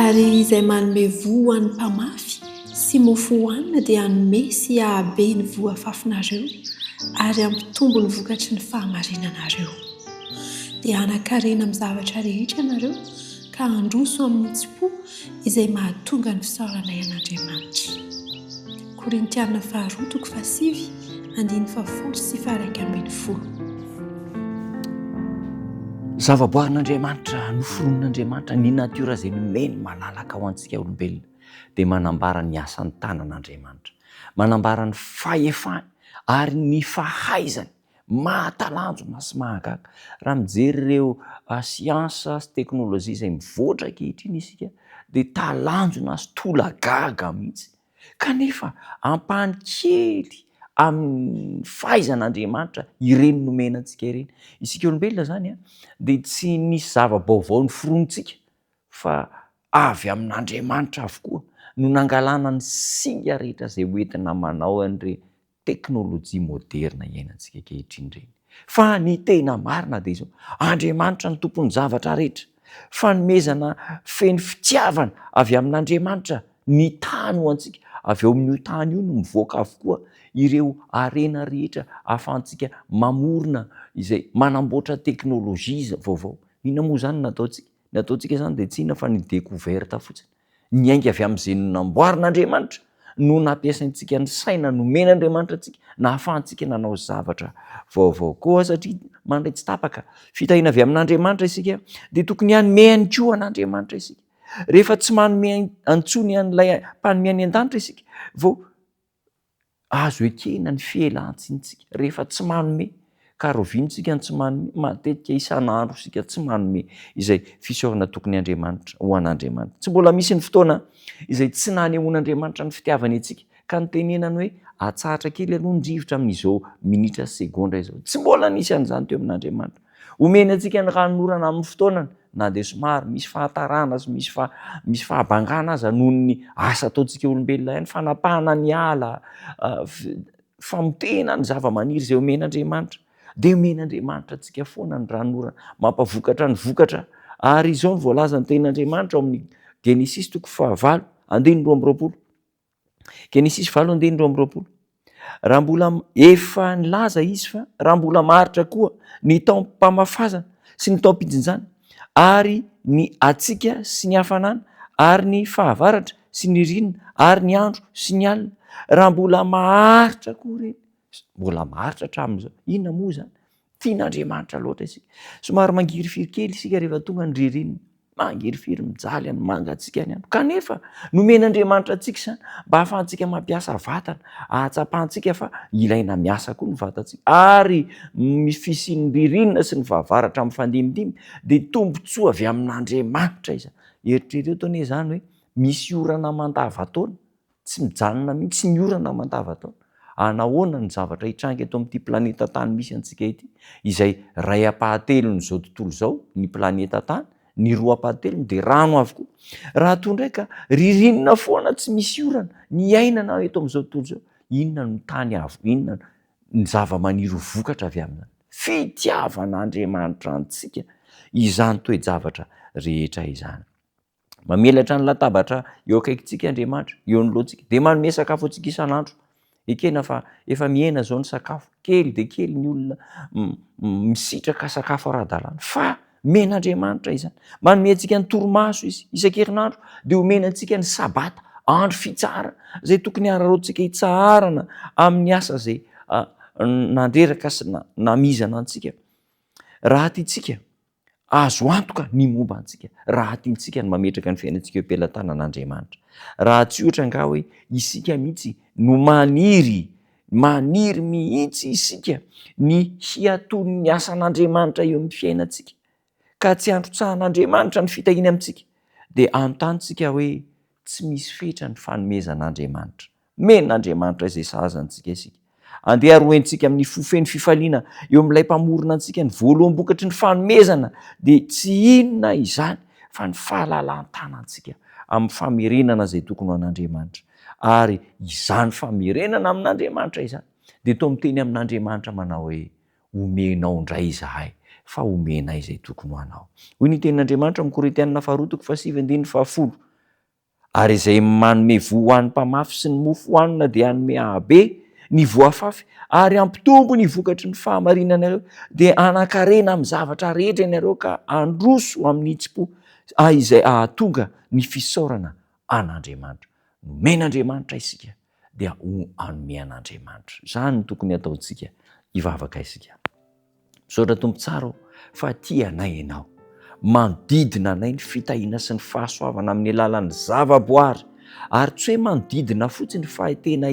ary izay manome voa ny mpamafy sy mofo hohanina dia hanome sy hahabe ny voa fafinareo ary hampitombo ny vokatry ny fahamarinanareo. Dia hanakarena amin'ny zavatra rehetra ianareo ka handroso amin'ny tsi-po izay mahatonga ny fisaorana ian'Andriamanitra. Korintiana 2:8-10. Zavaboarin'Andriamanitra noforon'Andriamanitra ny natiora izay nomeny malalaka ho antsika olombelona dia manambara ny asan'ny tanan'Andriamanitra, manambara ny fahefany ary ny fahaizany mahatalanjona sy mahagaga. Raha mijery ireo siansa sy teknôlôjia izay mivoatra ankehitriny isika dia talanjona sy tolagaga mihitsy, kanefa ampahany kely amin'ny fahaizan'Andriamanitra ireny nomena antsika ireny. Isika olombelona zany dia tsy nisy zava-baovao noforontsika fa avy amin'Andriamanitra avokoa no nangalana ny singa rehetra izay hoentina manao an'ireny teknôlôjia moderna iainantsika ankehitriny ireny. Fa ny tena marina dia izao: Andriamanitra ny tompon'ny zavatra rehetra, fanomezana feno fitiavana avy amin'Andriamanitra ny tany ho antsika. Avy eo amin'io tany io no mivoaka avokoa ireo arena rehetra ahafahantsika mamorona izay manamboatra teknôlôjia vaovao. Inona moa zany nataontsika? Nataontsika zany dia tsy inona fa ny découverte fotsiny, ny ainga avy amin'izay namboarin'Andriamanitra no nampiasaintsika ny saina nomen'Andriamanitra antsika na ahafahantsika nanao zavatra vaovao koa, satria mandray tsy tapaka fitahina avy amin'Andriamanitra isika dia tokony hanome ihany koa an'Andriamanitra isika. Rehefa tsy manome antsony an'ilay mpanome any an-danitra isika vao azo ekena ny fialan-tsinitsika. Rehefa tsy manome, ka rovintsika ny tsy manome, matetika isan'andro isika tsy manome izay fisaorana tokony Andriamanitra ho an'Andriamanitra. Tsy mbola misy ny fotoana izay tsy nanehoan'Andriamanitra ny fitiavany antsika ka nitenenany hoe atsahatra kely aloha ny rivotra amin'izao minitra sy segondra izao. Tsy mbola nisy an'izany teo amin'Andriamanitra. Omeny antsika ny ranonorana amin'ny fotoanany, na dia somary misy fahatarana sy misy fahabangana aza noho ny asa ataontsika olombelona ihany, fanapahana ny ala, famotehana ny zava-maniry izay omen'Andriamanitra. Dia omen'Andriamanitra antsika foana ny ranonorana, mampavokatra ny vokatra. Ary izao ny voalaza ny tenin'Andriamanitra ao amin'ny Genesis 4:2-20. Genesis 4:2-20. Raha mbola efa nilaza izy fa raha mbola maharitra koa ny taom-pamafazana sy ny taom-pijinjana ary ny hatsika sy ny hafanana ary ny fahavaratra sy ny ririnina ary ny andro sy ny alina, raha mbola maharitra koa ireny, mbola maharitra hatramin'izao. Inona moa zany? Tian'Andriamanitra loatra isika. Somary mangirifiry kely isika rehefa tonga ny ririnina, mangirifiry mijaly any mangatsika any andro, kanefa nomen'Andriamanitra antsika izany mba hahafahantsika mampiasa vatana, ahatsapahantsika fa ilaina miasa koa ny vatantsika, ary fisian'ny ririnina sy ny fahavaratra amin'ny fandimidimy dia tombontsoa avy amin'Andriamanitra izany. Eritrereto anie zany hoe misy orana mandavataona, tsy mijanona mihitsy ny orana mandavataona. Anahoana ny zavatra hitranga eto amin'ity planeta tany misy antsika ity, izay ray apahatelo n'izao tontolo izao ny planeta tany, ny roa apahatelo dia rano avokoa. Raha toa ndraika ririnina foana tsy misy orana ny ainana eto amin'izao tontolo izao, inona no tany avo, inona ny zava-maniry vokatra avy amin'any? Fitiavan'Andriamanitra antsika izany toe-javatra rehetra izany. Mamelatra ny latabatra eo akaikintsika Andriamanitra, eo anoloantsika, dia manome sakafo antsika isan'andro. Ekena fa efa mihena zao ny sakafo, kely dia kely ny olona misitraka sakafo ara-dalàna, fa men'Andriamanitra izany. Manome antsika ny torimaso izy isan-kerinandro, dia omena antsika ny sabata, andro fitsara izay tokony hararotsika hitsarana amin'ny asa izay nandreraka sy namizana antsika. Raha tiantsika azo antoka ny momba antsika, raha tiantsika ny mametraka ny fiainantsika eo am-pelantanan'Andriamanitra. Raha tsy ohatra nga hoe isika mihitsy no maniry mihitsy isika ny hiatony ny asan'Andriamanitra eo amin'ny fiainantsika, ka tsy androtsahan'Andriamanitra ny fitahiana amintsika, dia anontantsika hoe tsy misy fetra ny fanomezan'Andriamanitra. Men'Andriamanitra izay sahazantsika isika. Andeha aroentsika amin'ny fofeny fifaliana eo amin'ilay mpamorona antsika ny voaloham-bokatry ny fanomezana, dia tsy inona izany fa ny fahalalan-tanantsika amin'ny famerenana izay tokony ho an'Andriamanitra. Ary izany famerenana amin'Andriamanitra izany dia toa miteny amin'Andriamanitra manao hoe omenao indray izahay, fa omena izay tokony ho anao. Hoy ny tenin'Andriamanitra amin'ny Korintiana 2:7-10. ary izay manome voa ho an'ny mpamafy sy ny mofo hoanina dia anome ahabe ny voafafy ary ampitombo ny vokatry ny fahamarinanareo dia anakarena amin'ny zavatra rehetra ianareo ka androso amin'ny itsi-po izay ahatonga ny fisaorana an'Andriamanitra. Nomen'Andriamanitra isika dia ho anome an'Andriamanitra. Izany no tokony ataontsika hivavaka isika. Misaotra tompo tsara fa tia anay ianao, manodidina anay ny fitahiana sy ny fahasoavana amin'ny alalan'ny zava-boary, ary tsy hoe manodidina fotsiny fa tena